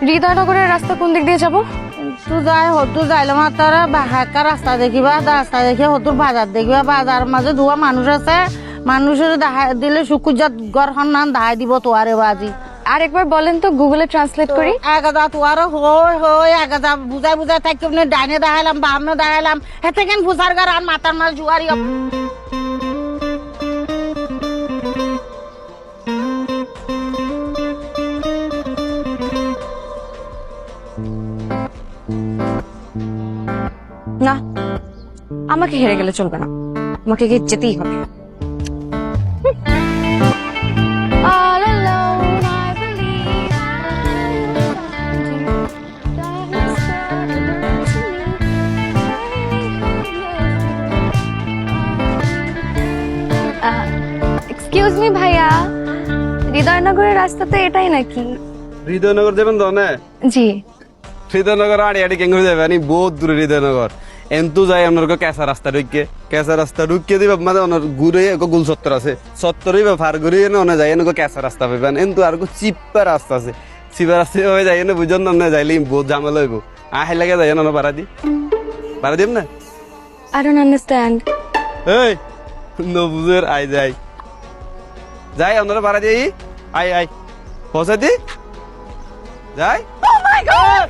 হৃদয়নগরের রাস্তা কোন দিক দিয়ে যাব? তুই যাই হতু যাইলাম আর তারা হাঁকা রাস্তা দেখিবা, রাস্তা দেখে হতুর বাজার দেখিবা, বাজার মাঝে ধোয়া মানুষ আছে, মানুষের দেখা দিলে শুকুজাত গড়খন নাম দাহাই দিব তোয়ারে বাজি। আরেকবার বলেন তো, গুগলে ট্রান্সলেট করি। একদা তোয়ার হই হই একদা বুঝাই বুঝাই থাকি ডাইনে দেখাইলাম বামনে দেখাইলাম হেতে কেন ফুসার গার আর মাথার মাছ জুয়ারি। না, আমাকে হেরে গেলে চলবে না, আমাকে এগিয়ে যেতেই হবে। All alone, I believe excuse me ভাইয়া, হৃদয়নগরের রাস্তা তো এটাই নাকি? হৃদয়নগর যাবেন তো না? জি। হৃদয়নগর আড়ি আড়ি কেঙ্গ যাবে আনি বহুত দূরে হৃদয়নগর এন্তু যাই আপনার কেঁচা রাস্তা ঢুকিয়ে দিবে মানে ঘুরে গুল চত্বর আছে চত্বরই ফার ঘুরিয়ে না যাই এনেকো কেঁচা রাস্তা পাইবেন এন্তু আর চিপা রাস্তা আছে চিপা রাস্তা হয়ে যাই এনে বুঝন না যাইলে বহুত ঝামেলা হইব আহে লাগে যাই না ভাড়া দিম না। I don't understand. এই নবুজের আই যাই আপনারা ভাড়া দিই আই পৌঁছে দি যাই। Oh my god!